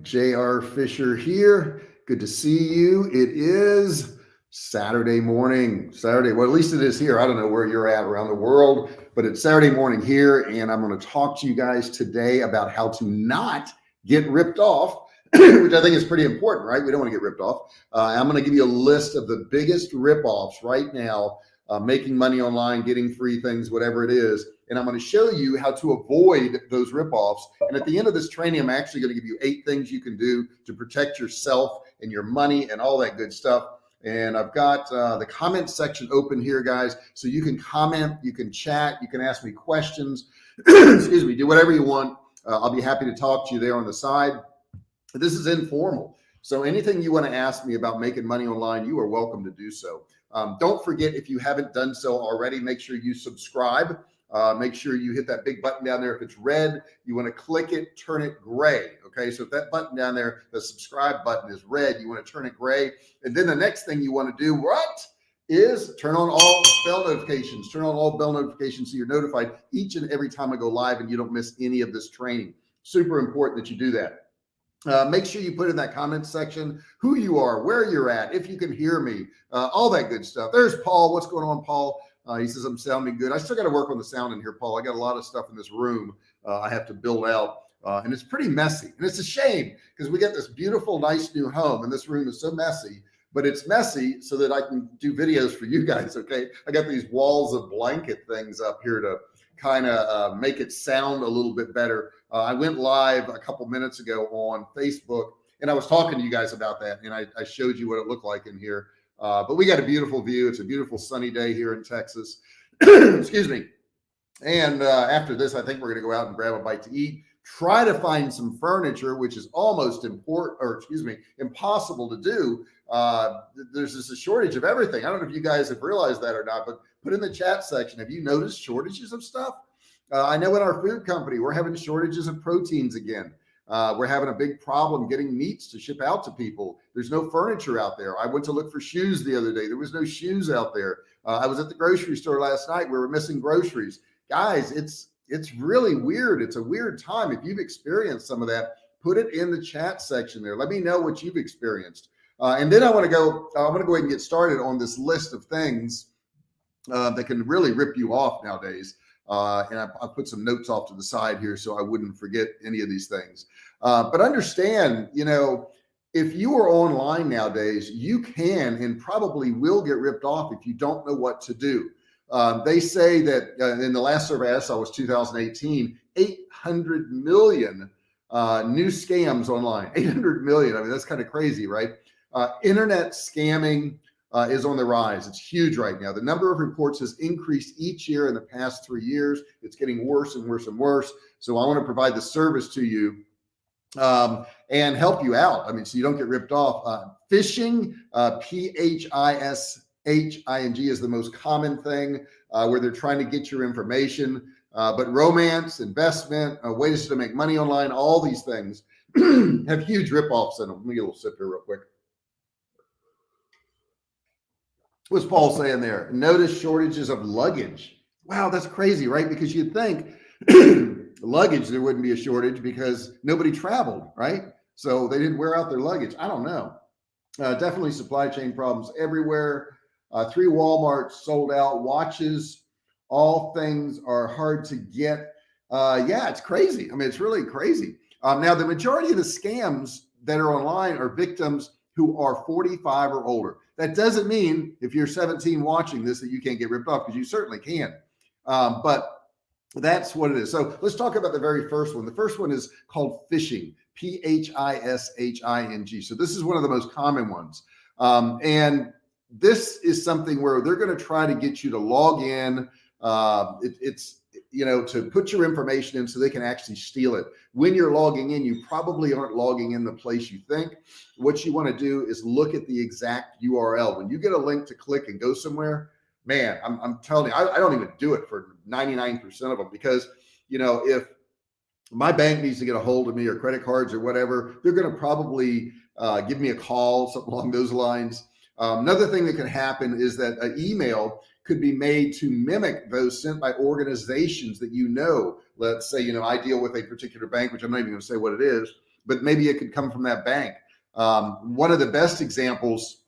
J.R. Fisher here. Good to see you. It is Saturday morning. Well, at least it is here. I don't know where you're at around the world, but it's Saturday morning here. And I'm going to talk to you guys today about how to not get ripped off, which I think is pretty important, right? We don't want to get ripped off. I'm going to give you a list of the biggest rip-offs right now, making money online, getting free things, whatever it is. And I'm going to show you how to avoid those ripoffs. And at the end of this training, I'm actually going to give you 8 things you can do to protect yourself and your money and all that good stuff. And I've got the comment section open here, guys, so you can comment, you can chat, you can ask me questions, excuse me, do whatever you want. I'll be happy to talk to you there on the side. This is informal, so anything you want to ask me about making money online, you are welcome to do so. Don't forget, if you haven't done so already, make sure you subscribe. Make sure you hit that big button down there. If it's red, you want to click it, turn it gray. Okay, so if that button down there, the subscribe button, is red, you want to turn it gray. And then the next thing you want to do, is turn on all bell notifications. Turn on all bell notifications so you're notified each and every time I go live and you don't miss any of this training. Super important that you do that. Make sure you put in that comment section who you are, where you're at, if you can hear me, all that good stuff. There's Paul. What's going on, Paul? He says, I'm sounding good. I still got to work on the sound in here, Paul. I got a lot of stuff in this room I have to build out, and it's pretty messy. And it's a shame because we got this beautiful, nice new home, and this room is so messy, but it's messy so that I can do videos for you guys, okay? I got these walls of blanket things up here to kind of make it sound a little bit better. I went live a couple minutes ago on Facebook, and I was talking to you guys about that, and I showed you what it looked like in here. But we got a beautiful view. It's a beautiful sunny day here in Texas. Excuse me. And after this, I think we're going to go out and grab a bite to eat. Try to find some furniture, which is almost impossible to do. There's just a shortage of everything. I don't know if you guys have realized that or not, but put in the chat section, have you noticed shortages of stuff? I know in our food company, we're having shortages of proteins again. We're having a big problem getting meats to ship out to people. There's no furniture out there. I went to look for shoes the other day. There was no shoes out there. I was at the grocery store last night. We were missing groceries. Guys, it's really weird. It's a weird time. If you've experienced some of that, put it in the chat section there. Let me know what you've experienced. And then I'm going to go ahead and get started on this list of things that can really rip you off nowadays. And I put some notes off to the side here so I wouldn't forget any of these things. But understand, if you are online nowadays, you can and probably will get ripped off if you don't know what to do. They say that in the last survey I saw was 2018, 800 million new scams online. 800 million. I mean, that's kind of crazy, right? Internet scamming is on the rise. It's huge right now. The number of reports has increased each year in the past 3 years. It's getting worse and worse and worse. So I want to provide the service to you and help you out. I mean, so you don't get ripped off. Phishing, Phishing is the most common thing where they're trying to get your information. But romance, investment, ways to make money online, all these things have huge ripoffs in them. Let me get a little sip here real quick. What's Paul saying there? Notice shortages of luggage. Wow, that's crazy, right? Because you'd think luggage, there wouldn't be a shortage because nobody traveled, right? So they didn't wear out their luggage. I don't know. Definitely supply chain problems everywhere. 3 Walmarts sold out. Watches, all things are hard to get. Yeah, it's crazy. I mean, it's really crazy. Now, the majority of the scams that are online are victims who are 45 or older. That doesn't mean if you're 17 watching this that you can't get ripped off, because you certainly can. But that's what it is. So let's talk about the very first one. The first one is called phishing, Phishing. So this is one of the most common ones. And this is something where they're going to try to get you to log in. It's to put your information in so they can actually steal it. When you're logging in, you probably aren't logging in the place you think. What you want to do is look at the exact URL. When you get a link to click and go somewhere, man, I'm telling you, I don't even do it for 99% of them, because, if my bank needs to get a hold of me, or credit cards or whatever, they're going to probably give me a call, something along those lines. Another thing that can happen is that an email could be made to mimic those sent by organizations that Let's say, I deal with a particular bank, which I'm not even going to say what it is. but maybe it could come from that bank. One of the best examples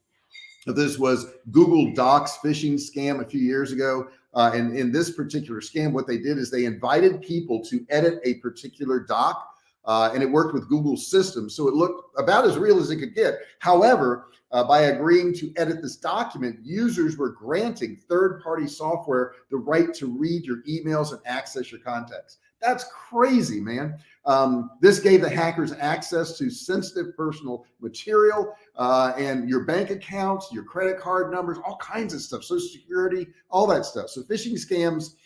of this was Google Docs phishing scam a few years ago. And in this particular scam, what they did is they invited people to edit a particular doc, and it worked with Google's system. So it looked about as real as it could get. However, by agreeing to edit this document, users were granting third-party software the right to read your emails and access your contacts. That's crazy, man. This gave the hackers access to sensitive personal material and your bank accounts, your credit card numbers, all kinds of stuff, Social Security, all that stuff. So phishing scams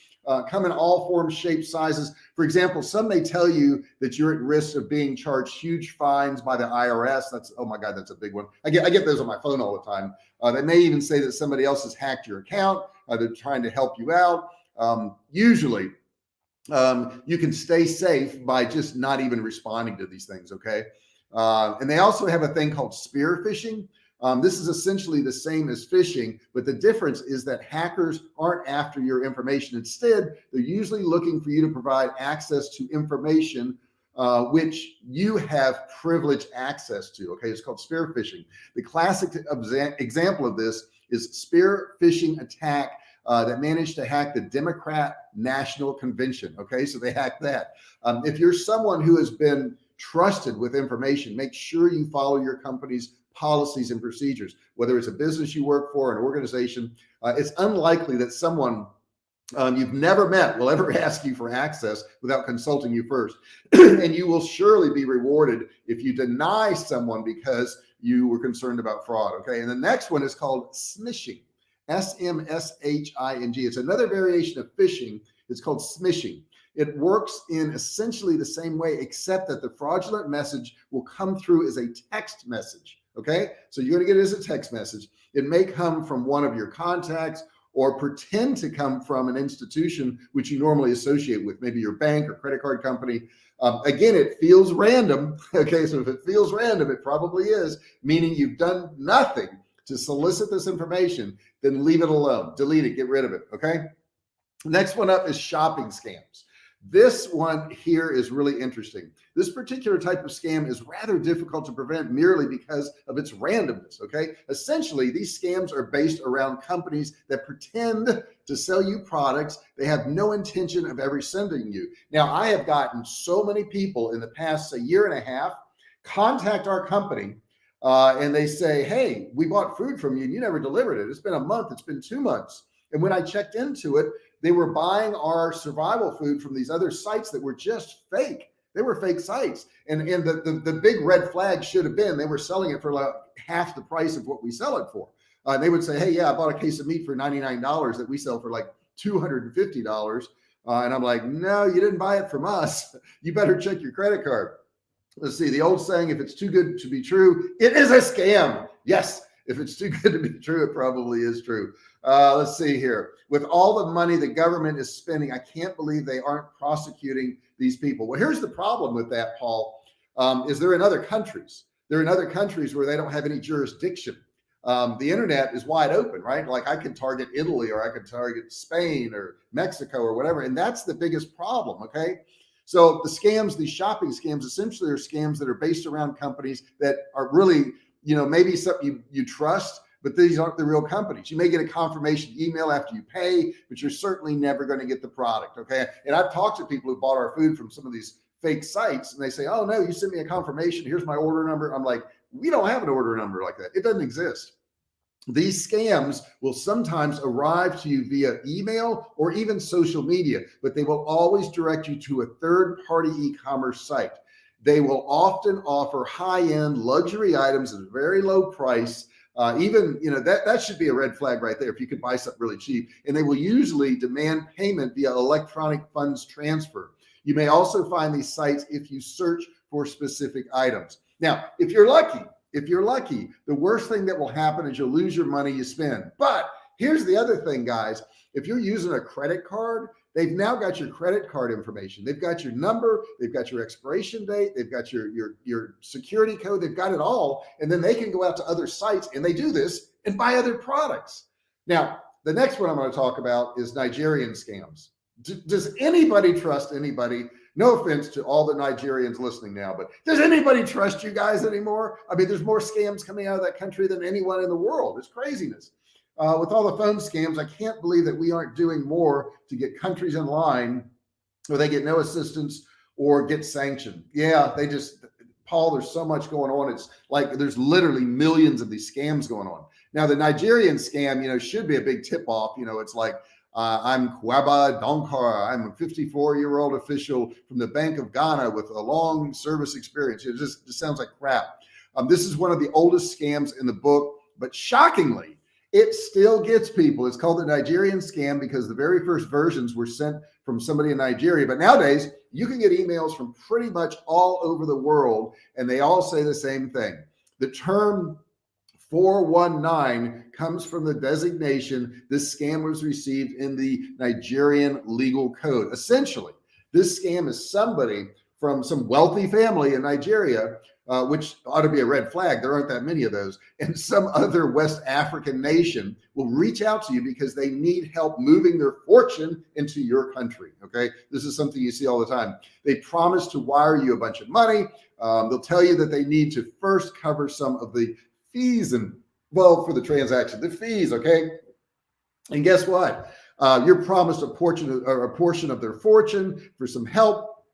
come in all forms, shapes, sizes. For example, some may tell you that you're at risk of being charged huge fines by the IRS. That's, oh my God, that's a big one. I get those on my phone all the time. They may even say that somebody else has hacked your account. They're trying to help you out. Usually, you can stay safe by just not even responding to these things, okay? And they also have a thing called spear phishing. This is essentially the same as phishing, but the difference is that hackers aren't after your information. Instead, they're usually looking for you to provide access to information which you have privileged access to, okay? It's called spear phishing. The classic example of this is spear phishing attack that managed to hack the Democrat National Convention. Okay, so they hacked that. If you're someone who has been trusted with information, make sure you follow your company's policies and procedures, whether it's a business you work for, an organization. It's unlikely that someone you've never met will ever ask you for access without consulting you first. And you will surely be rewarded if you deny someone because you were concerned about fraud. Okay, and the next one is called smishing. S-M-S-H-I-N-G. It's another variation of phishing. It's called smishing. It works in essentially the same way, except that the fraudulent message will come through as a text message. Okay, so you're going to get it as a text message. It may come from one of your contacts or pretend to come from an institution which you normally associate with, maybe your bank or credit card company. Again, it feels random. Okay, so if it feels random, it probably is, meaning you've done nothing to solicit this information. Then leave it alone, delete it, get rid of it. Okay. Next one up is shopping scams. This one here is really interesting. This particular type of scam is rather difficult to prevent merely because of its randomness. Okay. Essentially, these scams are based around companies that pretend to sell you products they have no intention of ever sending you. Now, I have gotten so many people in the past year and a half contact our company and they say, hey, we bought food from you and you never delivered it. It's been a month. It's been 2 months. And when I checked into it, they were buying our survival food from these other sites that were just fake. They were fake sites. And the big red flag should have been they were selling it for like half the price of what we sell it for. They would say, hey, yeah, I bought a case of meat for $99 that we sell for like $250. And I'm like, no, you didn't buy it from us. You better check your credit card. Let's see, the old saying, if it's too good to be true, it is a scam. Yes, if it's too good to be true, it probably is true. Let's see here. With all the money the government is spending, I can't believe they aren't prosecuting these people. Well, here's the problem with that, Paul, is they're in other countries. They're in other countries where they don't have any jurisdiction. The internet is wide open, right? Like I could target Italy or I could target Spain or Mexico or whatever. And that's the biggest problem, okay? So the scams, these shopping scams, essentially are scams that are based around companies that are really, you know, maybe something you trust, but these aren't the real companies. You may get a confirmation email after you pay, but you're certainly never going to get the product, okay? And I've talked to people who bought our food from some of these fake sites and they say, oh no, you sent me a confirmation. Here's my order number. I'm like, we don't have an order number like that. It doesn't exist. These scams will sometimes arrive to you via email or even social media, but they will always direct you to a third-party e-commerce site. They will often offer high-end luxury items at a very low price. Even, you know, that should be a red flag right there if you could buy something really cheap. And they will usually demand payment via electronic funds transfer. You may also find these sites if you search for specific items. Now, if you're lucky, the worst thing that will happen is you'll lose your money you spend. But here's the other thing, guys. If you're using a credit card, they've now got your credit card information. They've got your number. They've got your expiration date. They've got your security code. They've got it all. And then they can go out to other sites and they do this and buy other products. Now, the next one I'm going to talk about is Nigerian scams. Does anybody trust anybody No offense to all the Nigerians listening now, but does anybody trust you guys anymore? I mean, there's more scams coming out of that country than anyone in the world. It's craziness. With all the phone scams, I can't believe that we aren't doing more to get countries in line where they get no assistance or get sanctioned. Yeah, they just, Paul, there's so much going on. It's like there's literally millions of these scams going on. Now, the Nigerian scam, should be a big tip off. It's like, I'm Kwaba Donkar. I'm a 54-year-old official from the Bank of Ghana with a long service experience. It just sounds like crap. This is one of the oldest scams in the book, but shockingly, it still gets people. It's called the Nigerian scam because the very first versions were sent from somebody in Nigeria. But nowadays, you can get emails from pretty much all over the world, and they all say the same thing. The term 419 comes from the designation this scam was received in the Nigerian legal code. Essentially, this scam is somebody from some wealthy family in Nigeria, which ought to be a red flag. There aren't that many of those. And some other West African nation will reach out to you because they need help moving their fortune into your country. Okay. This is something you see all the time. They promise to wire you a bunch of money. They'll tell you that they need to first cover some of the fees for the transaction, the fees. Okay. And guess what? You're promised a portion of their fortune for some help.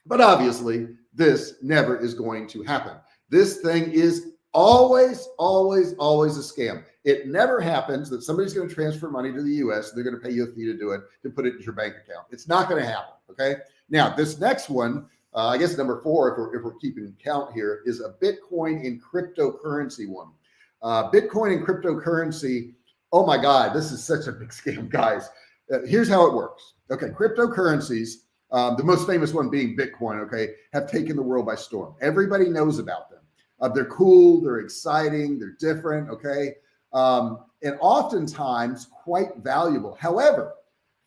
But obviously, this never is going to happen. This thing is always, always, always a scam. It never happens that somebody's going to transfer money to the US. They're going to pay you a fee to do it, to put it in your bank account. It's not going to happen. Okay. Now, this next one, I guess number 4, if we're keeping count here, is a Bitcoin and cryptocurrency one. Bitcoin and cryptocurrency. Oh my God, this is such a big scam, guys. Here's how it works. Okay. Cryptocurrencies, the most famous one being Bitcoin, okay, have taken the world by storm. Everybody knows about them. They're cool, they're exciting, they're different, okay, and oftentimes quite valuable. However,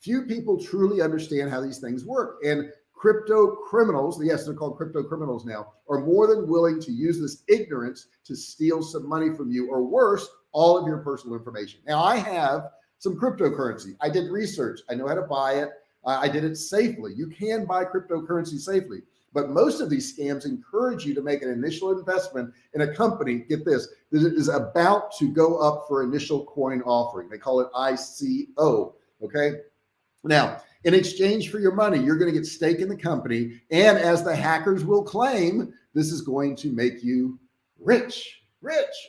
few people truly understand how these things work. And crypto criminals, yes, they're called crypto criminals now, are more than willing to use this ignorance to steal some money from you, or worse, all of your personal information. Now, I have some cryptocurrency. I did research. I know how to buy it. I did it safely. You can buy cryptocurrency safely, but most of these scams encourage you to make an initial investment in a company, get this, that is about to go up for initial coin offering. They call it ICO, okay? Now, in exchange for your money, you're going to get stake in the company, and as the hackers will claim, this is going to make you rich,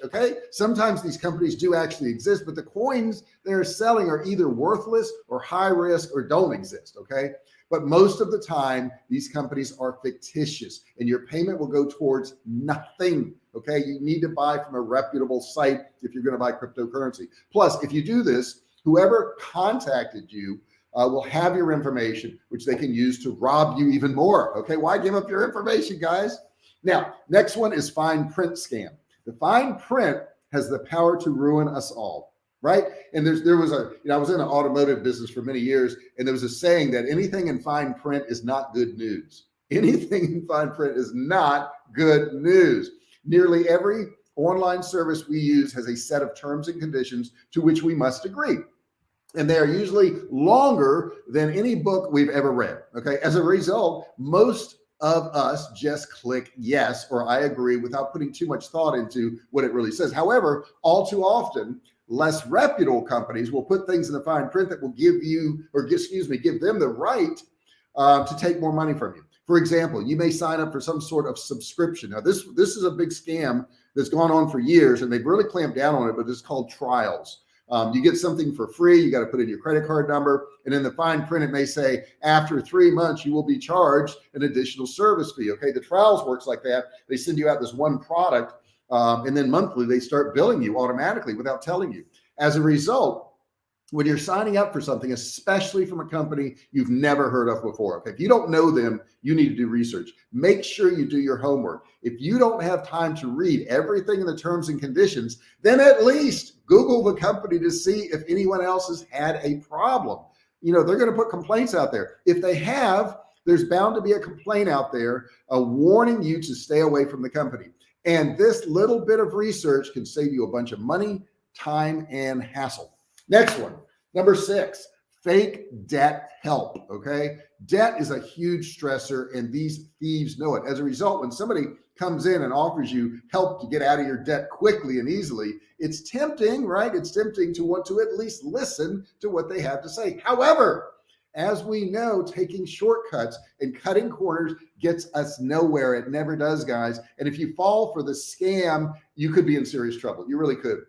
okay? Sometimes these companies do actually exist, but the coins they're selling are either worthless or high risk or don't exist, okay? But most of the time, these companies are fictitious, and your payment will go towards nothing, okay? You need to buy from a reputable site if you're going to buy cryptocurrency. Plus, if you do this, whoever contacted you will have your information, which they can use to rob you even more, okay? Why give up your information, guys? Now, next one is fine print scam. The fine print has the power to ruin us all, right? And there was I was in an automotive business for many years, and there was a saying that anything in fine print is not good news. Anything in fine print is not good news. Nearly every online service we use has a set of terms and conditions to which we must agree. And they are usually longer than any book we've ever read, okay? As a result, most of us just click yes or I agree without putting too much thought into what it really says. However, all too often, less reputable companies will put things in the fine print that will give them the right to take more money from you. For example, you may sign up for some sort of subscription. Now, this is a big scam that's gone on for years, and they've really clamped down on it, but it's called trials. You get something for free. You got to put in your credit card number. And in the fine print, it may say, after 3 months, you will be charged an additional service fee. Okay. The trials works like that. They send you out this one product. And then monthly, they start billing you automatically without telling you. As a result, when you're signing up for something, especially from a company you've never heard of before, okay, if you don't know them, you need to do research. Make sure you do your homework. If you don't have time to read everything in the terms and conditions, then at least Google the company to see if anyone else has had a problem. They're going to put complaints out there. If they have, there's bound to be a complaint out there warning you to stay away from the company. And this little bit of research can save you a bunch of money, time, and hassle. Next one, number 6, Fake debt help, okay? Debt is a huge stressor, and these thieves know it. As a result, when somebody comes in and offers you help to get out of your debt quickly and easily, it's tempting, right? It's tempting to want to at least listen to what they have to say. However, as we know, taking shortcuts and cutting corners gets us nowhere. It never does, guys. And if you fall for the scam, you could be in serious trouble. You really could.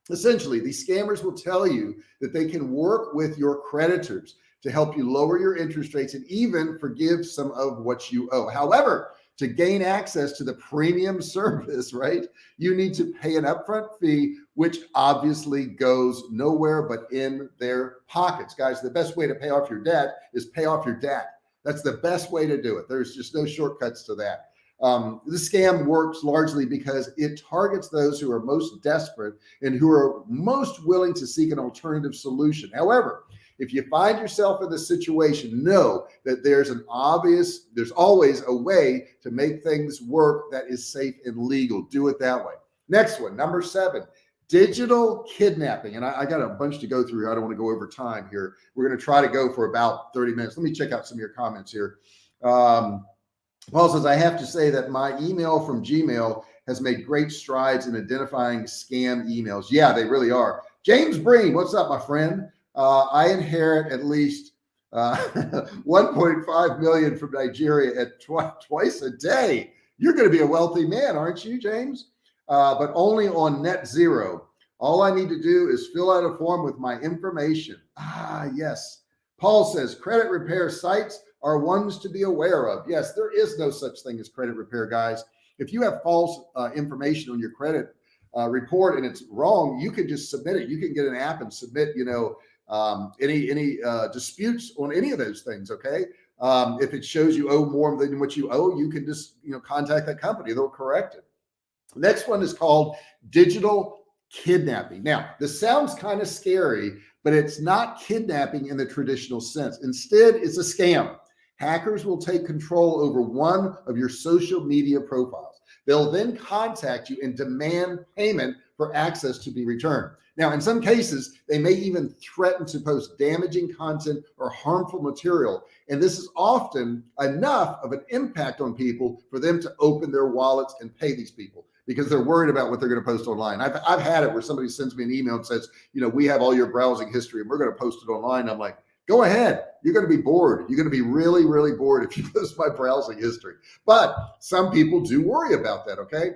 Essentially, these scammers will tell you that they can work with your creditors to help you lower your interest rates and even forgive some of what you owe. However, to gain access to the premium service, right, you need to pay an upfront fee, which obviously goes nowhere but in their pockets. Guys, the best way to pay off your debt is pay off your debt. That's the best way to do it. There's just no shortcuts to that. This scam works largely because it targets those who are most desperate and who are most willing to seek an alternative solution. However, if you find yourself in this situation, know that there's always a way to make things work that is safe and legal. Do it that way. Next one, number 7, digital kidnapping. And I got a bunch to go through here. I don't want to go over time here. We're going to try to go for about 30 minutes. Let me check out some of your comments here. Paul says, I have to say that my email from Gmail has made great strides in identifying scam emails. Yeah, they really are. James Breen, what's up, my friend? I inherit at least 1.5 million from Nigeria at twice a day. You're going to be a wealthy man, aren't you, James? But only on net zero. All I need to do is fill out a form with my information. Ah, yes. Paul says, credit repair sites are ones to be aware of. Yes, there is no such thing as credit repair, guys. If you have false information on your credit report and it's wrong, you can just submit it. You can get an app and submit, any disputes on any of those things. Okay. If it shows you owe more than what you owe, you can just, contact that company. They'll correct it. Next one is called digital kidnapping. Now, this sounds kind of scary, but it's not kidnapping in the traditional sense. Instead, it's a scam. Hackers will take control over one of your social media profiles. They'll then contact you and demand payment for access to be returned. Now, in some cases, they may even threaten to post damaging content or harmful material. And this is often enough of an impact on people for them to open their wallets and pay these people, because they're worried about what they're going to post online. I've had it where somebody sends me an email and says, we have all your browsing history and we're going to post it online. I'm like, go ahead. You're going to be bored. You're going to be really, really bored if you post my browsing history. But some people do worry about that, okay?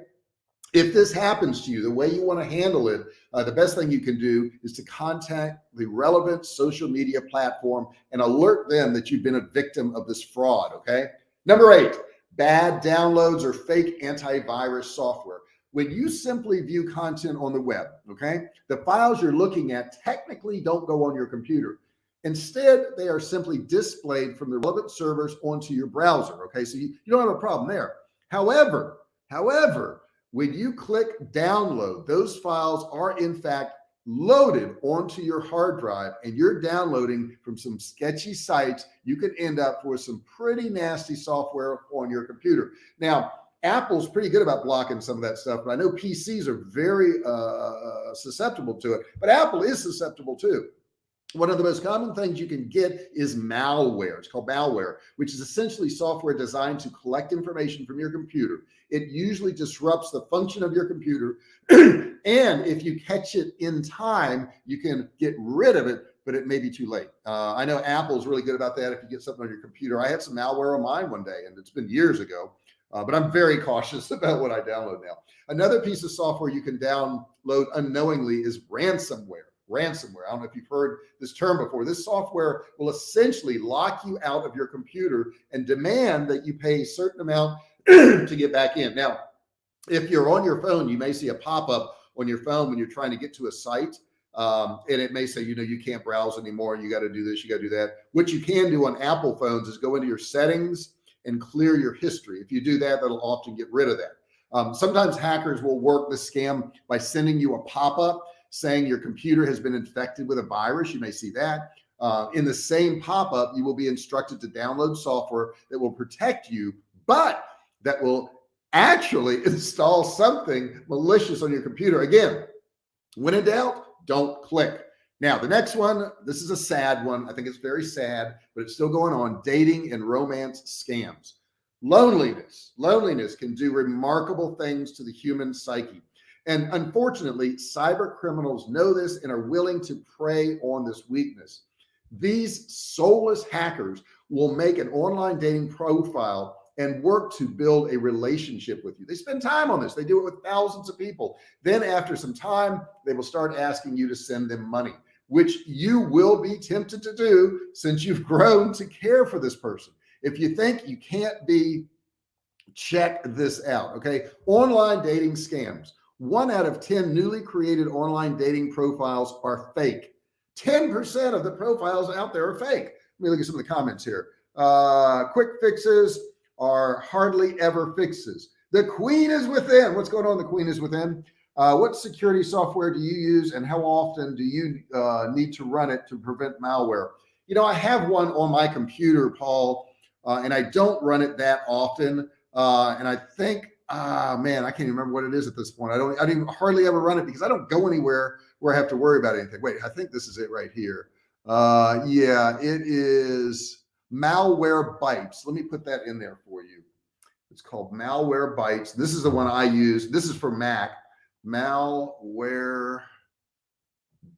If this happens to you, the way you want to handle it, the best thing you can do is to contact the relevant social media platform and alert them that you've been a victim of this fraud, okay? Number 8, bad downloads or fake antivirus software. When you simply view content on the web, okay, the files you're looking at technically don't go on your computer. Instead, they are simply displayed from the relevant servers onto your browser, okay? So you don't have a problem there. However, when you click download, those files are in fact loaded onto your hard drive and you're downloading from some sketchy sites. You can end up with some pretty nasty software on your computer. Now, Apple's pretty good about blocking some of that stuff, but I know PCs are very susceptible to it, but Apple is susceptible too. One of the most common things you can get is malware. It's called malware, which is essentially software designed to collect information from your computer. It usually disrupts the function of your computer. And if you catch it in time, you can get rid of it, but it may be too late. I know Apple's really good about that. If you get something on your computer, I had some malware on mine one day and it's been years ago, but I'm very cautious about what I download now. Another piece of software you can download unknowingly is ransomware. Ransomware. I don't know if you've heard this term before. This software will essentially lock you out of your computer and demand that you pay a certain amount to get back in. Now, if you're on your phone, you may see a pop-up on your phone when you're trying to get to a site. And it may say, you can't browse anymore. You got to do this, you got to do that. What you can do on Apple phones is go into your settings and clear your history. If you do that, that'll often get rid of that. Sometimes hackers will work the scam by sending you a pop-up saying your computer has been infected with a virus. You may see that. In the same pop-up, you will be instructed to download software that will protect you, but that will actually install something malicious on your computer. Again, when in doubt, don't click. Now, the next one, this is a sad one. I think it's very sad, but it's still going on. Dating and romance scams. Loneliness can do remarkable things to the human psyche. And unfortunately, cyber criminals know this and are willing to prey on this weakness. These soulless hackers will make an online dating profile and work to build a relationship with you. They spend time on this. They do it with thousands of people. Then after some time, they will start asking you to send them money, which you will be tempted to do since you've grown to care for this person. If you think you can't be, check this out, okay? Online dating scams. 1 out of 10 newly created online dating profiles are fake. 10% of the profiles out there are fake. Let me look at some of the comments here. Quick fixes are hardly ever fixes. The queen is within. What's going on? The queen is within. What security software do you use, and how often do you need to run it to prevent malware? You know, I have one on my computer, Paul, and I don't run it that often. And I think, man, I can't even remember what it is at this point. I don't hardly ever run it because I don't go anywhere where I have to worry about anything. Wait, I think this is it right here. Yeah, it is Malwarebytes. Let me put that in there for you. It's called Malwarebytes. This is the one I use. This is for Mac. Malwarebytes.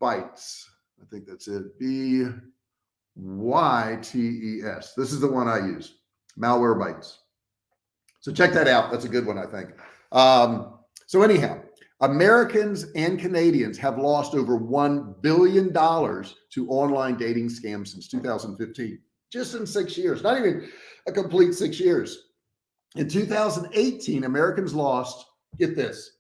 I think that's it. Bytes. This is the one I use. Malwarebytes. So check that out. That's a good one, I think. So anyhow, Americans and Canadians have lost over $1 billion to online dating scams since 2015, just in 6 years, not even a complete 6 years. In 2018, Americans lost, get this,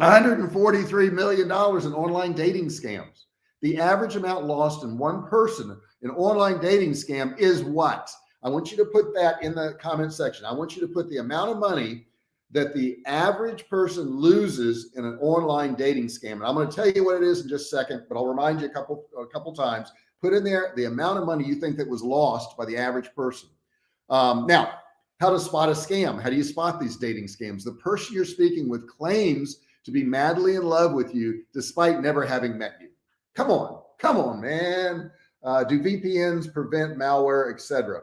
$143 million in online dating scams. The average amount lost in one person in online dating scam is what? I want you to put that in the comment section. I want you to put the amount of money that the average person loses in an online dating scam. And I'm going to tell you what it is in just a second, but I'll remind you a couple times. Put in there the amount of money you think that was lost by the average person. Now, how to spot a scam. How do you spot these dating scams? The person you're speaking with claims to be madly in love with you despite never having met you. Come on, man. Do VPNs prevent malware, etc.?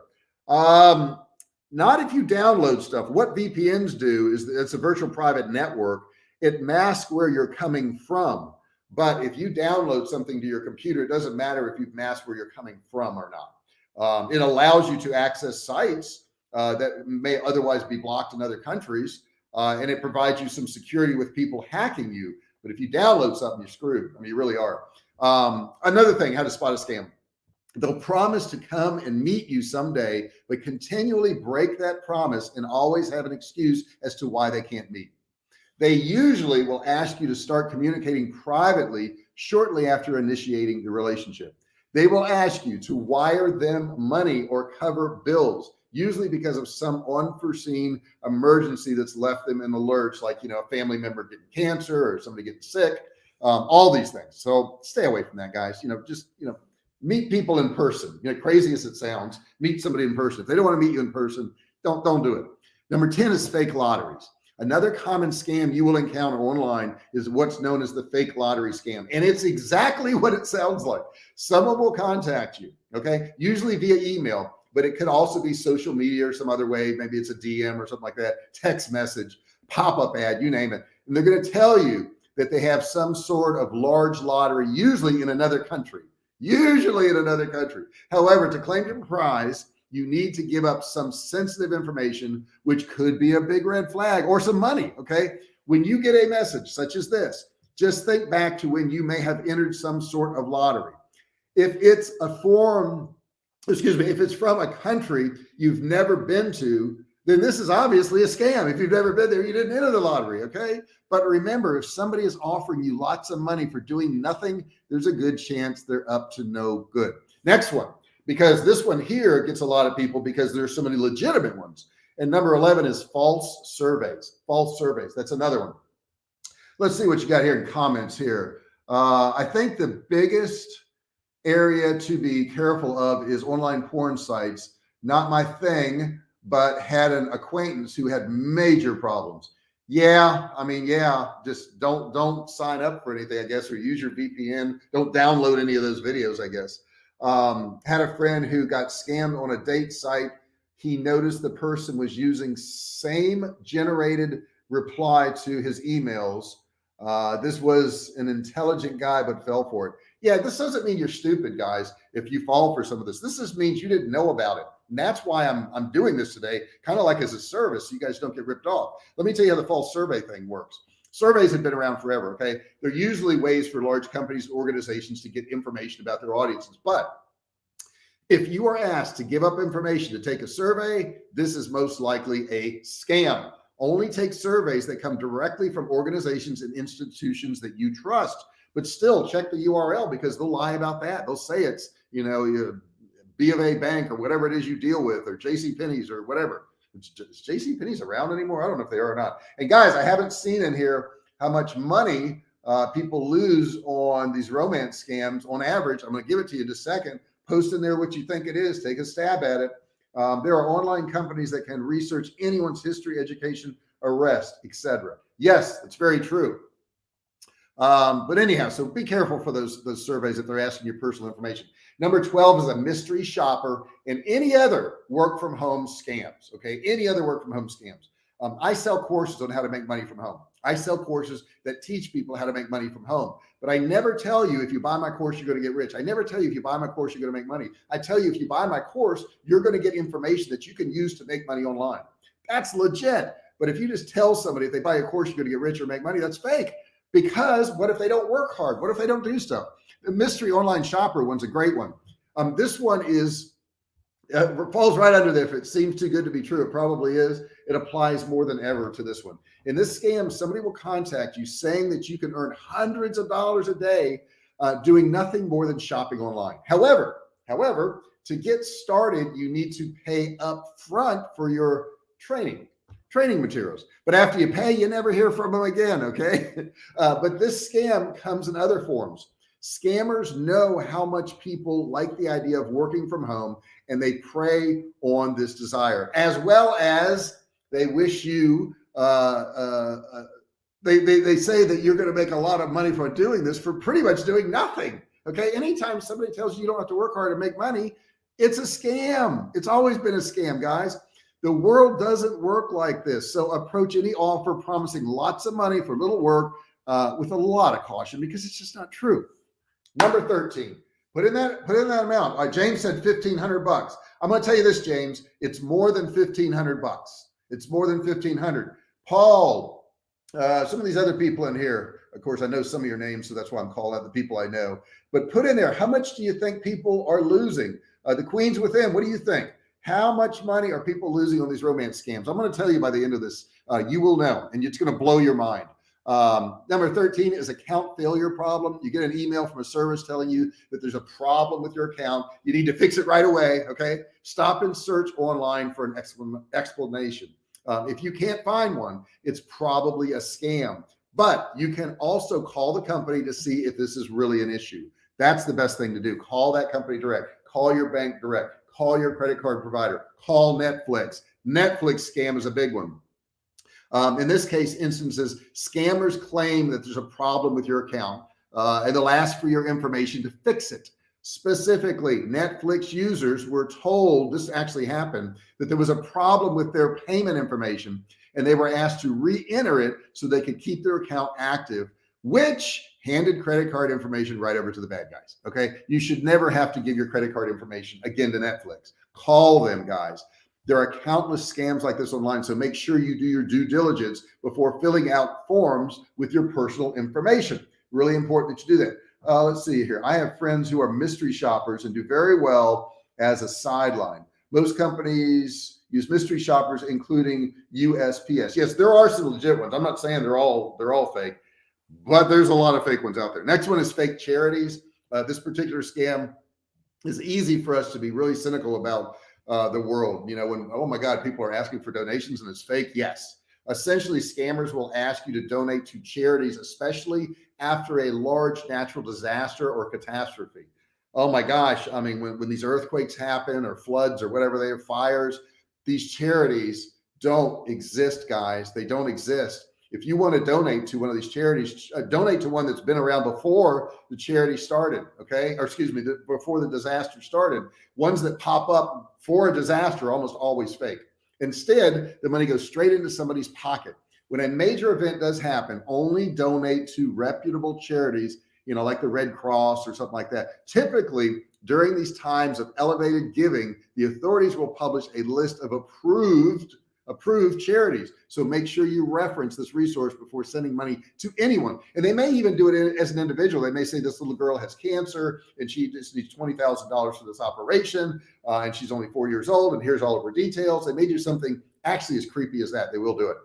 Not if you download stuff. What VPNs do is it's a virtual private network. It masks where you're coming from. But if you download something to your computer, it doesn't matter if you've masked where you're coming from or not. It allows you to access sites that may otherwise be blocked in other countries. And it provides you some security with people hacking you. But if you download something, you're screwed. I mean, you really are. Another thing, how to spot a scam. They'll promise to come and meet you someday, but continually break that promise and always have an excuse as to why they can't meet. They usually will ask you to start communicating privately shortly after initiating the relationship. They will ask you to wire them money or cover bills, usually because of some unforeseen emergency that's left them in the lurch, like, you know, a family member getting cancer or somebody getting sick, all these things. So stay away from that, guys. Meet people in person. Crazy as it sounds, meet somebody in person. If they don't want to meet you in person, don't do it. Number 10 is fake lotteries. Another common scam you will encounter online is what's known as the fake lottery scam. And it's exactly what it sounds like. Someone will contact you, okay? Usually via email, but it could also be social media or some other way. Maybe it's a DM or something like that, text message, pop-up ad, you name it. And they're going to tell you that they have some sort of large lottery, usually in another country. However, to claim your prize, you need to give up some sensitive information, which could be a big red flag, or some money. Okay. When you get a message such as this, just think back to when you may have entered some sort of lottery. If it's if it's from a country you've never been to, then this is obviously a scam. If you've never been there, you didn't enter the lottery. Okay. But remember, if somebody is offering you lots of money for doing nothing, there's a good chance they're up to no good. Next one, because this one here gets a lot of people because there's so many legitimate ones. And number 11 is false surveys. That's another one. Let's see what you got here in comments here. I think the biggest area to be careful of is online porn sites. Not my thing, but had an acquaintance who had major problems. Yeah, I mean, yeah, just don't sign up for anything, I guess, or use your VPN. Don't download any of those videos, I guess. Had a friend who got scammed on a date site. He noticed the person was using same generated reply to his emails. This was an intelligent guy, but fell for it. Yeah, this doesn't mean you're stupid, guys. If you fall for some of this, this just means you didn't know about it. And that's why I'm doing this today, kind of like as a service, so you guys don't get ripped off. Let me tell you how the false survey thing works. Surveys have been around forever. Okay, they're usually ways for large companies, organizations to get information about their audiences. But if you are asked to give up information to take a survey, this is most likely a scam. Only take surveys that come directly from organizations and institutions that you trust. But still, check the URL, because they'll lie about that. They'll say it's, B of A Bank or whatever it is you deal with, or JC Penney's or whatever. Is JC Penney's around anymore? I don't know if they are or not. And guys, I haven't seen in here how much money people lose on these romance scams on average. I'm going to give it to you in just a second. Post in there what you think it is. Take a stab at it. There are online companies that can research anyone's history, education, arrest, etc. Yes, it's very true. But anyhow, so be careful for those surveys if they're asking your personal information. Number 12 is a mystery shopper and any other work from home scams. Okay, any other work from home scams. I sell courses on how to make money from home. I sell courses that teach people how to make money from home. But I never tell you if you buy my course, you're going to get rich. I never tell you if you buy my course, you're going to make money. I tell you if you buy my course, you're going to get information that you can use to make money online. That's legit. But if you just tell somebody if they buy a course, you're going to get rich or make money, that's fake. Because what if they don't work hard? What if they don't do stuff? The mystery online shopper one's a great one. This one is falls right under there. If it seems too good to be true, it probably is. It applies more than ever to this one. In this scam, somebody will contact you saying that you can earn hundreds of dollars a day doing nothing more than shopping online. However, to get started, you need to pay up front for your training materials. But after you pay, you never hear from them again. Okay. But this scam comes in other forms. Scammers know how much people like the idea of working from home, and they prey on this desire, as well as they wish you, they say that you're going to make a lot of money for doing this, for pretty much doing nothing. Okay. Anytime somebody tells you you don't have to work hard to make money, it's a scam. It's always been a scam, guys. The world doesn't work like this. So approach any offer promising lots of money for little work with a lot of caution, because it's just not true. Number 13, put in that amount. All right, James said $1,500. I'm going to tell you this, James, it's more than $1,500. It's more than 1,500. Paul, some of these other people in here, of course, I know some of your names, so that's why I'm calling out the people I know, but put in there, how much do you think people are losing? The Queens Within, what do you think? How much money are people losing on these romance scams? I'm going to tell you by the end of this. You will know, and it's going to blow your mind. Number 13 is account failure problem. You get an email from a service telling you that there's a problem with your account. You need to fix it right away. Okay. Stop and search online for an explanation. If you can't find one, it's probably a scam, but you can also call the company to see if this is really an issue. That's the best thing to do. Call that company direct, call your bank direct, call your credit card provider, call Netflix. Netflix scam is a big one. In this case, instances, scammers claim that there's a problem with your account and they'll ask for your information to fix it. Specifically, Netflix users were told, this actually happened, that there was a problem with their payment information and they were asked to re-enter it so they could keep their account active, which handed credit card information right over to the bad guys. Okay. You should never have to give your credit card information again to Netflix. Call them, guys. There are countless scams like this online, so make sure you do your due diligence before filling out forms with your personal information. Really important that you do that. Let's see here. I have friends who are mystery shoppers and do very well as a sideline. Most companies use mystery shoppers, including USPS. Yes, there are some legit ones. I'm not saying they're all fake, but there's a lot of fake ones out there. Next one is fake charities. This particular scam is easy for us to be really cynical about the world. When, oh my God, people are asking for donations and it's fake. Yes. Essentially, scammers will ask you to donate to charities, especially after a large natural disaster or catastrophe. Oh my gosh. I mean, when these earthquakes happen or floods or whatever, they have fires, these charities don't exist, guys. They don't exist. If you want to donate to one of these charities, donate to one that's been around before the charity started, okay? Or excuse me, before the disaster started. Ones that pop up for a disaster are almost always fake. Instead, the money goes straight into somebody's pocket. When a major event does happen, only donate to reputable charities, like the Red Cross or something like that. Typically, during these times of elevated giving, the authorities will publish a list of approved charities. So make sure you reference this resource before sending money to anyone. And they may even do it as an individual. They may say this little girl has cancer and she just needs $20,000 for this operation, and she's only 4 years old, and here's all of her details. They may do something actually as creepy as that. They will do it.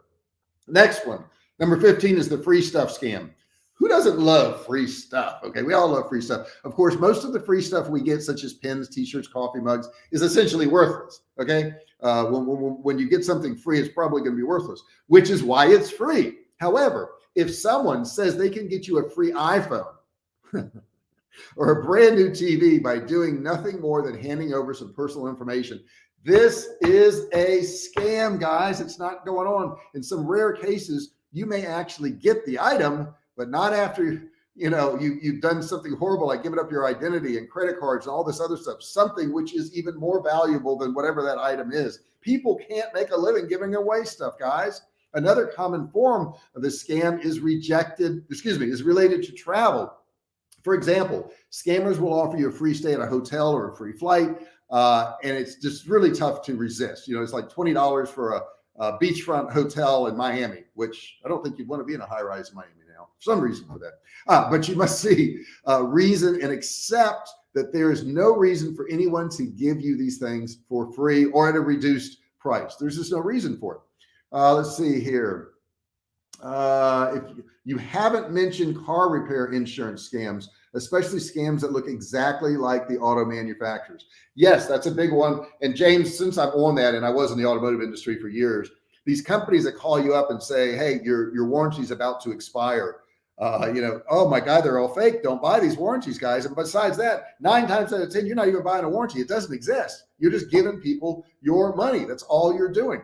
Next one, number 15, is the free stuff scam. Who doesn't love free stuff? Okay, we all love free stuff. Of course, most of the free stuff we get, such as pens, t-shirts, coffee mugs, is essentially worthless. Okay, when you get something free, it's probably going to be worthless, which is why it's free. However, if someone says they can get you a free iPhone or a brand new TV by doing nothing more than handing over some personal information, this is a scam, guys. It's not going on. In some rare cases, you may actually get the item, but not after you've done something horrible like giving up your identity and credit cards and all this other stuff, something which is even more valuable than whatever that item is. People can't make a living giving away stuff, guys. Another common form of this scam is related to travel. For example, scammers will offer you a free stay at a hotel or a free flight, and it's just really tough to resist. It's like $20 for a beachfront hotel in Miami, which I don't think you'd want to be in a high-rise in Miami now, for some reason for that. But you must see reason and accept that there is no reason for anyone to give you these things for free or at a reduced price. There's just no reason for it. Let's see here. If you haven't mentioned car repair insurance scams, especially scams that look exactly like the auto manufacturers. Yes, that's a big one. And James, since I'm on that, and I was in the automotive industry for years, these companies that call you up and say, hey, your warranty is about to expire. Oh my God, they're all fake. Don't buy these warranties, guys. And besides that, 9 times out of 10, you're not even buying a warranty. It doesn't exist. You're just giving people your money. That's all you're doing.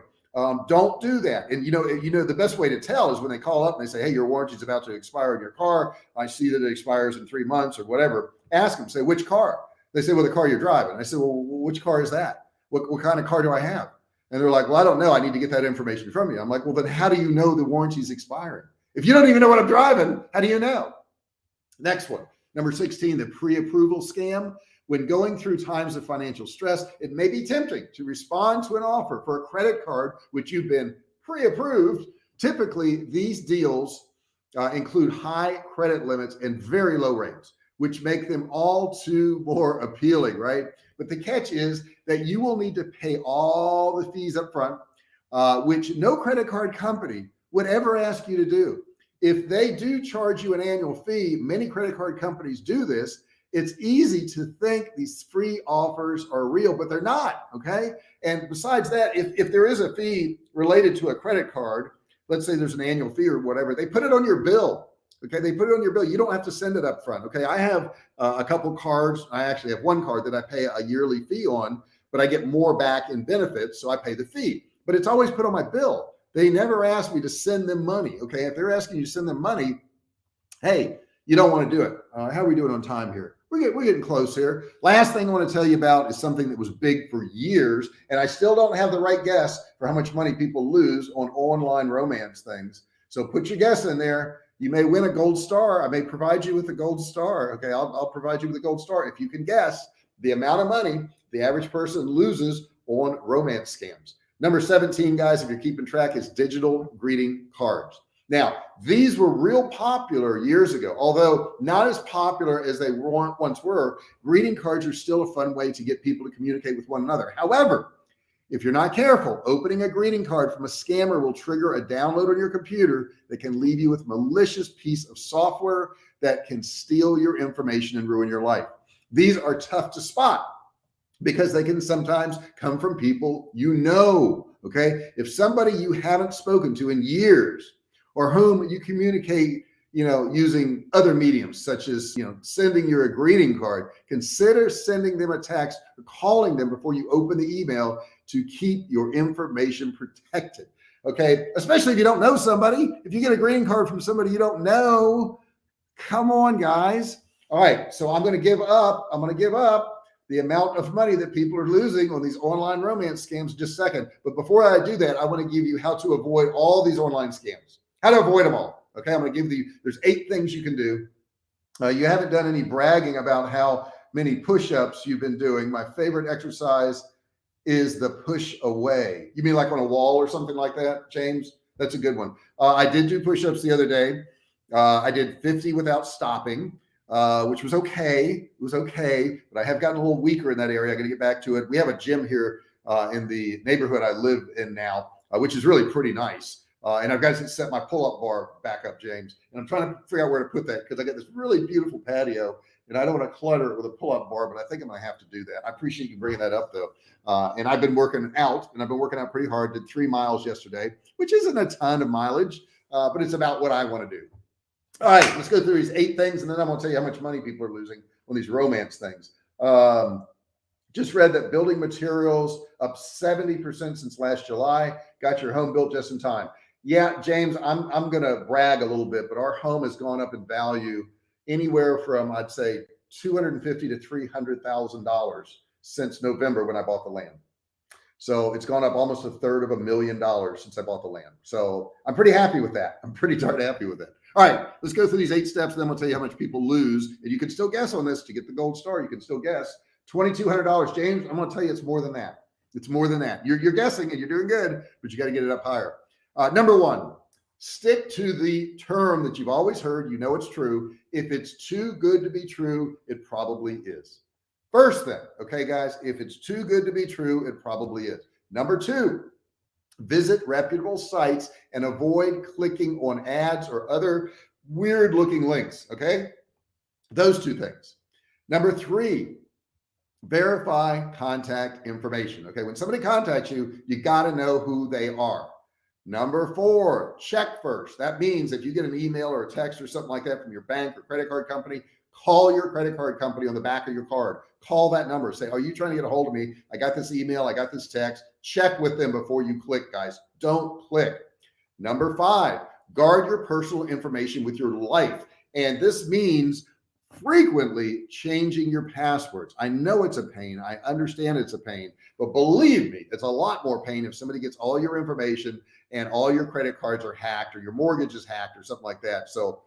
Don't do that. And the best way to tell is when they call up and they say, hey, your warranty is about to expire in your car. I see that it expires in 3 months or whatever. Ask them, say, which car? They say, well, the car you're driving. I say, well, which car is that? What kind of car do I have? And they're like, well, I don't know. I need to get that information from you. I'm like, well, then how do you know the warranty is expiring? If you don't even know what I'm driving, how do you know? Next one, number 16, the pre-approval scam. When going through times of financial stress, it may be tempting to respond to an offer for a credit card, which you've been pre-approved. Typically, these deals include high credit limits and very low rates, which make them all too more appealing, right? But the catch is that you will need to pay all the fees up front, which no credit card company would ever ask you to do. If they do charge you an annual fee, many credit card companies do this. It's easy to think these free offers are real, but they're not, okay? And besides that, if there is a fee related to a credit card, let's say there's an annual fee or whatever, they put it on your bill, okay? They put it on your bill. You don't have to send it up front, okay? I have a couple cards. I actually have one card that I pay a yearly fee on, but I get more back in benefits, so I pay the fee. But it's always put on my bill. They never ask me to send them money, okay? If they're asking you to send them money, hey, you don't want to do it. How are we doing on time here? We're getting close here. Last thing I want to tell you about is something that was big for years, and I still don't have the right guess for how much money people lose on online romance things. So put your guess in there. You may win a gold star. I may provide you with a gold star. Okay, I'll provide you with a gold star if you can guess the amount of money the average person loses on romance scams. Number 17, guys, if you're keeping track, is digital greeting cards. Now, these were real popular years ago, although not as popular as they once were. Greeting cards are still a fun way to get people to communicate with one another. However, if you're not careful, opening a greeting card from a scammer will trigger a download on your computer that can leave you with a malicious piece of software that can steal your information and ruin your life. These are tough to spot because they can sometimes come from people you know, okay? If somebody you haven't spoken to in years, or whom you communicate, using other mediums, such as, sending your a greeting card, consider sending them a text or calling them before you open the email to keep your information protected. Okay. Especially if you don't know somebody. If you get a green card from somebody you don't know, come on, guys. All right. So I'm going to give up. I'm going to give up the amount of money that people are losing on these online romance scams in just a second. But before I do that, I want to give you how to avoid all these online scams, how to avoid them all. Okay. I'm going to give you, there's 8 things you can do. You haven't done any bragging about how many push-ups you've been doing. My favorite exercise is the push away. You mean like on a wall or something like that, James? That's a good one. I did do push-ups the other day. I did 50 without stopping, which was okay. It was okay, but I have gotten a little weaker in that area. I got to get back to it. We have a gym here in the neighborhood I live in now, which is really pretty nice. And I've got to set my pull-up bar back up, James. And I'm trying to figure out where to put that because I got this really beautiful patio and I don't want to clutter it with a pull-up bar, but I think I'm going to have to do that. I appreciate you bringing that up though. And I've been working out and I've been working out pretty hard. Did 3 miles yesterday, which isn't a ton of mileage, but it's about what I want to do. All right, let's go through these 8 things. And then I'm going to tell you how much money people are losing on these romance things. Just read that building materials up 70% since last July. Got your home built just in time. Yeah, James, I'm going to brag a little bit, but our home has gone up in value anywhere from, I'd say, $250,000 to $300,000 since November when I bought the land. So it's gone up almost $250,000 since I bought the land. So I'm pretty happy with that. I'm pretty darn happy with it. All right, let's go through these 8 steps. And then we'll tell you how much people lose. And you can still guess on this to get the gold star. You can still guess. $2,200. James, I'm going to tell you it's more than that. It's more than that. You're guessing and you're doing good, but you got to get it up higher. Number 1, stick to the term that you've always heard. You know it's true. If it's too good to be true, it probably is. First thing, okay, guys, if it's too good to be true, it probably is. Number 2, visit reputable sites and avoid clicking on ads or other weird looking links. Okay, those 2 things. Number 3, verify contact information. Okay, when somebody contacts you, you got to know who they are. Number 4, check first. That means if you get an email or a text or something like that from your bank or credit card company, call your credit card company on the back of your card. Call that number. Say, are you trying to get a hold of me? I got this email. I got this text. Check with them before you click, guys. Don't click. Number 5, guard your personal information with your life. And this means frequently changing your passwords. I know it's a pain. I understand it's a pain, but believe me, it's a lot more pain if somebody gets all your information and all your credit cards are hacked or your mortgage is hacked or something like that. So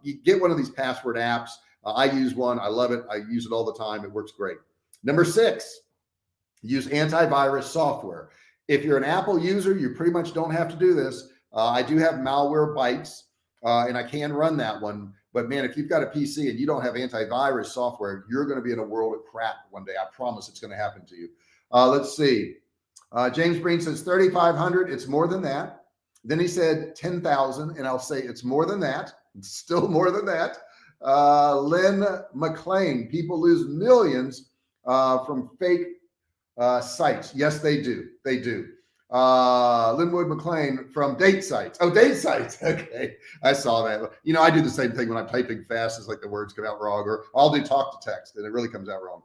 you get one of these password apps. I use one. I love it. I use it all the time. It works great. Number 6, use antivirus software. If you're an Apple user, you pretty much don't have to do this. I do have Malwarebytes and I can run that one. But man, if you've got a PC and you don't have antivirus software, you're going to be in a world of crap one day. I promise it's going to happen to you. Let's see. James Breen says 3,500. It's more than that. Then he said 10,000, and I'll say it's more than that. It's still more than that. Lynn McLean, people lose millions from fake sites. Yes, they do. They do. Linwood McLean from date sites. Oh, date sites. Okay. I saw that. You know, I do the same thing when I'm typing fast. It's like the words come out wrong, or I'll do talk to text and it really comes out wrong.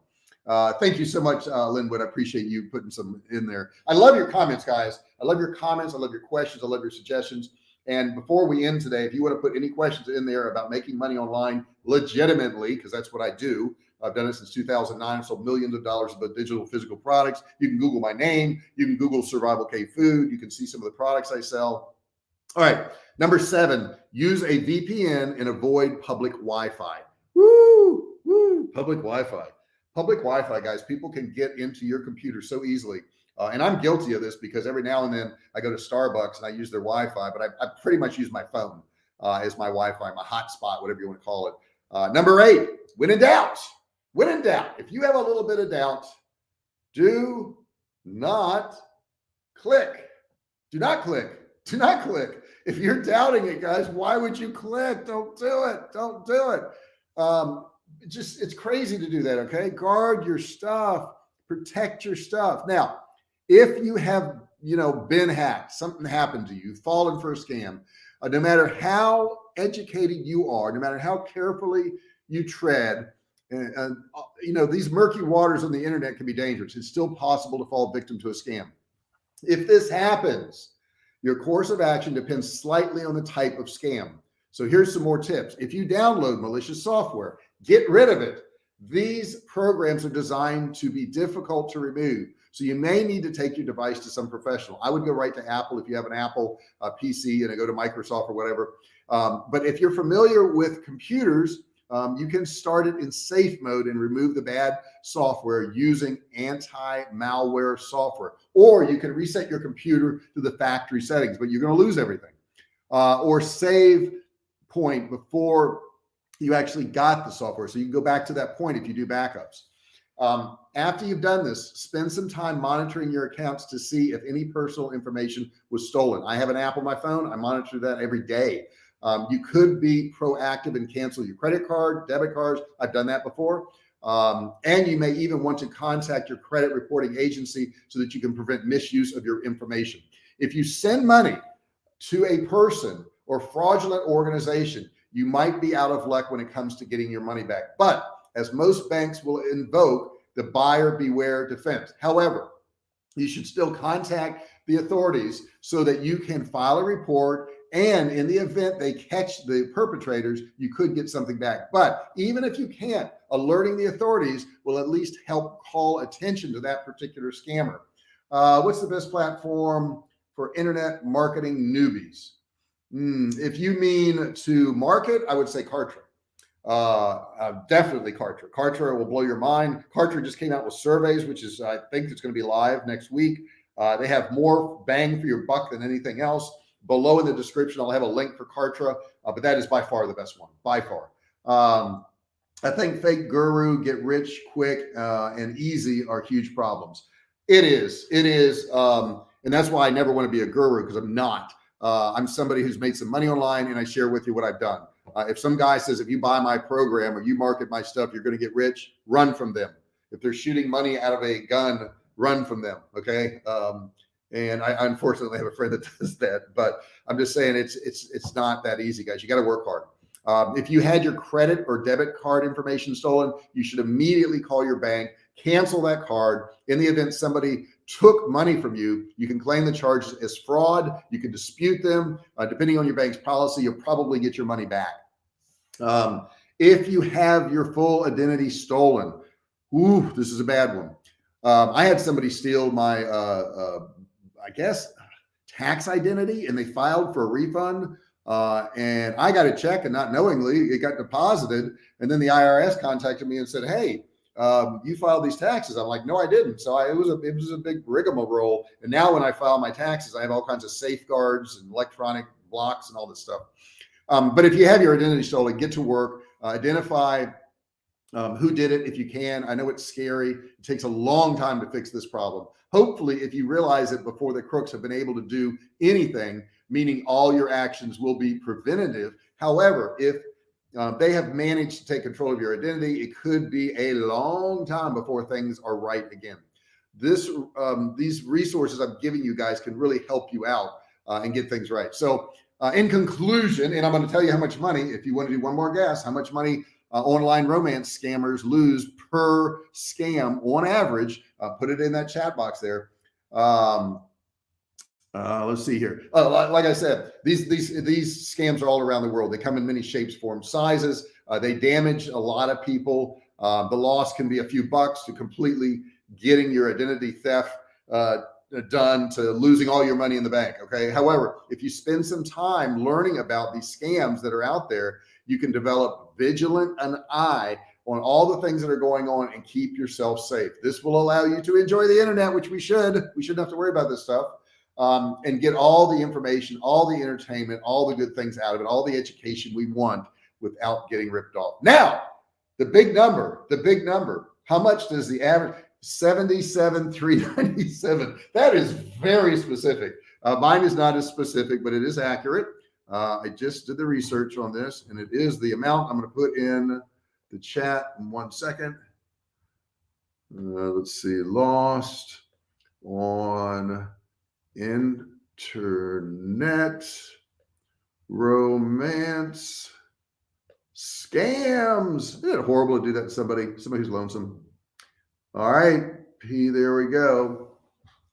Thank you so much, Linwood. I appreciate you putting some in there. I love your comments, guys. I love your comments. I love your questions. I love your suggestions. And before we end today, if you want to put any questions in there about making money online legitimately, because that's what I do. I've done it since 2009. I've sold millions of dollars of digital physical products. You can Google my name. You can Google Survivalcave food. You can see some of the products I sell. All right. Number 7, use a VPN and avoid public Wi-Fi. Woo, woo, public Wi-Fi. Public Wi-Fi, guys. People can get into your computer so easily. And I'm guilty of this because every now and then I go to Starbucks and I use their Wi-Fi, but I pretty much use my phone as my Wi-Fi, my hotspot, whatever you want to call it. Number 8, when in doubt. When in doubt, if you have a little bit of doubt, do not click. Do not click. Do not click. If you're doubting it, guys, why would you click? Don't do it. Don't do it. It's crazy to do that. Okay. Guard your stuff, protect your stuff. Now, if you have, been hacked, something happened to you, you've fallen for a scam, no matter how educated you are, no matter how carefully you tread, these murky waters on the internet can be dangerous. It's still possible to fall victim to a scam. If this happens, Your course of action depends slightly on the type of scam. So here's some more tips. If you download malicious software, get rid of it. These programs are designed to be difficult to remove. So you may need to take your device to some professional. I would go right to Apple if you have an Apple PC, and I go to Microsoft or whatever. But if you're familiar with computers, you can start it in safe mode and remove the bad software using anti-malware software. Or you can reset your computer to the factory settings, but you're going to lose everything. Or save point before you actually got the software. So you can go back to that point if you do backups. After you've done this, spend some time monitoring your accounts to see if any personal information was stolen. I have an app on my phone. I monitor that every day. You could be proactive and cancel your credit card, debit cards. I've done that before. And you may even want to contact your credit reporting agency so that you can prevent misuse of your information. If you send money to a person or fraudulent organization, you might be out of luck when it comes to getting your money back. But as most banks will invoke the buyer beware defense. However, you should still contact the authorities so that you can file a report, and in the event they catch the perpetrators, you could get something back. But even if you can't, alerting the authorities will at least help call attention to that particular scammer. What's the best platform for internet marketing newbies? If you mean to market, I would say Kartra. Definitely Kartra. Kartra will blow your mind. Kartra just came out with surveys, which is, I think it's going to be live next week. They have more bang for your buck than anything else. Below in the description, I'll have a link for Kartra, but that is by far the best one, by far. I think fake guru, get rich quick and easy are huge problems. It is. And that's why I never want to be a guru, because I'm not. I'm somebody who's made some money online, and I share with you what I've done. If some guy says, if you buy my program or you market my stuff, you're going to get rich, run from them. If they're shooting money out of a gun, run from them. Okay. And I unfortunately have a friend that does that, but I'm just saying it's not that easy, guys. You got to work hard. If you had your credit or debit card information stolen, you should immediately call your bank, cancel that card. In the event somebody took money from you, you can claim the charges as fraud. You can dispute them. Depending on your bank's policy, you'll probably get your money back. If you have your full identity stolen, this is a bad one. I had somebody steal my, I guess, tax identity, and they filed for a refund. And I got a check, and not knowingly, it got deposited. And then the IRS contacted me and said, hey, you filed these taxes. I'm like, no, I didn't. So it was a big rigmarole. And now when I file my taxes, I have all kinds of safeguards and electronic blocks and all this stuff. But if you have your identity stolen, get to work, identify who did it if you can. I know it's scary. It takes a long time to fix this problem. Hopefully, if you realize it before the crooks have been able to do anything, meaning all your actions will be preventative. However, if they have managed to take control of your identity, it could be a long time before things are right again. These resources I'm giving you guys can really help you out and get things right. So in conclusion, and I'm going to tell you how much money, if you want to do one more guess, how much money online romance scammers lose per scam on average. Put it in that chat box there. Let's see here. Like I said, these scams are all around the world. They come in many shapes, forms, sizes. They damage a lot of people. The loss can be a few bucks to completely getting your identity theft done, to losing all your money in the bank. Okay. However, if you spend some time learning about these scams that are out there, you can develop vigilant an eye on all the things that are going on and keep yourself safe. This will allow you to enjoy the internet, which we shouldn't have to worry about this stuff, and get all the information, all the entertainment, all the good things out of it, all the education we want without getting ripped off. Now, the big number, how much does the average? $77,397. That is very specific. Mine is not as specific, but it is accurate. I just did the research on this, and it is the amount. I'm going to put in the chat in 1 second. Let's see. Lost on internet romance scams. Isn't it horrible to do that to somebody who's lonesome? All right, there we go.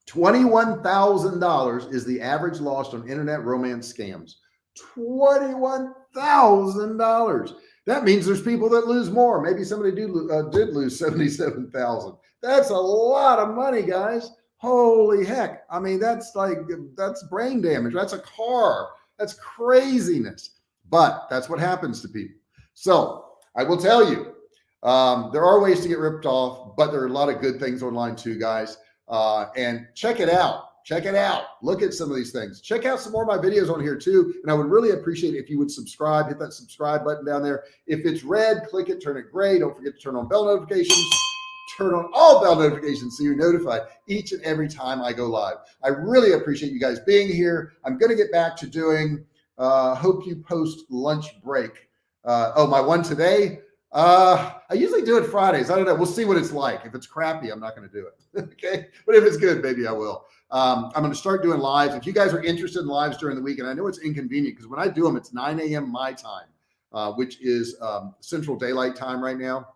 $21,000 is the average loss on internet romance scams. $21,000. That means there's people that lose more. Maybe somebody did lose 77,000. That's a lot of money, guys. Holy heck. I mean, that's brain damage. That's a car. That's craziness. But that's what happens to people. So I will tell you, there are ways to get ripped off, but there are a lot of good things online too, guys. And check it out. Check it out. Look at some of these things. Check out some more of my videos on here too. And I would really appreciate it if you would subscribe, hit that subscribe button down there. If it's red, click it, turn it gray. Don't forget to turn on bell notifications. Turn on all bell notifications so you're notified each and every time I go live. I really appreciate you guys being here. I'm going to get back to doing hope you post lunch break. My one today. I usually do it Fridays. I don't know. We'll see what it's like. If it's crappy, I'm not going to do it. Okay. But if it's good, maybe I will. I'm going to start doing lives. If you guys are interested in lives during the week, and I know it's inconvenient because when I do them, it's 9 a.m. my time, which is Central Daylight Time right now.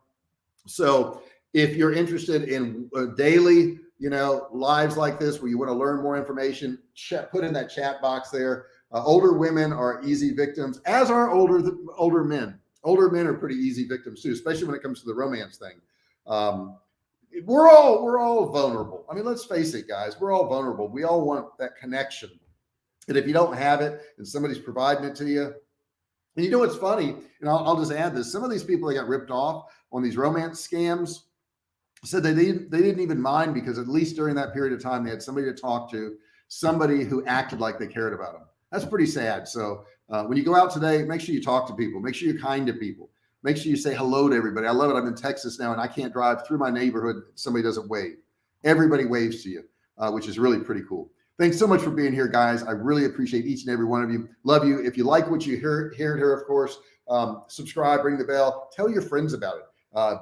So if you're interested in daily, lives like this, where you want to learn more information, put in that chat box there. Older women are easy victims, as are older men. Older men are pretty easy victims too, especially when it comes to the romance thing. We're all vulnerable. I mean, let's face it, guys, we're all vulnerable. We all want that connection. And if you don't have it and somebody's providing it to you, and you know what's funny, and I'll just add this, some of these people that got ripped off on these romance scams said they didn't even mind, because at least during that period of time, they had somebody to talk to, somebody who acted like they cared about them. That's pretty sad. So when you go out today, make sure you talk to people, make sure you're kind to people, make sure you say hello to everybody. I love it. I'm in Texas now and I can't drive through my neighborhood. Somebody doesn't wave. Everybody waves to you, which is really pretty cool. Thanks so much for being here, guys. I really appreciate each and every one of you. Love you. If you like what you heard here, of course, subscribe, ring the bell, tell your friends about it.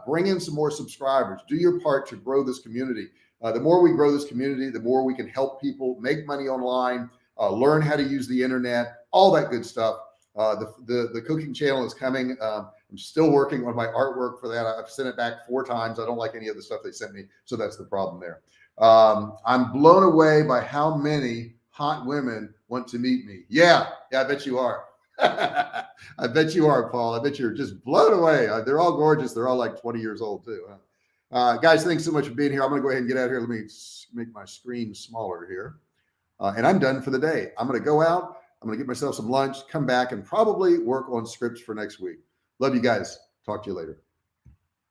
Bring in some more subscribers. Do your part to grow this community. The more we grow this community, the more we can help people make money online, learn how to use the internet, all that good stuff. The cooking channel is coming. I'm still working on my artwork for that. I've sent it back 4 times. I don't like any of the stuff they sent me. So that's the problem there. I'm blown away by how many hot women want to meet me. Yeah, I bet you are. I bet you are, Paul. I bet you're just blown away. They're all gorgeous. They're all like 20 years old too. Guys, thanks so much for being here. I'm going to go ahead and get out of here. Let me make my screen smaller here. And I'm done for the day. I'm going to go out. I'm going to get myself some lunch, come back, and probably work on scripts for next week. Love you guys. Talk to you later.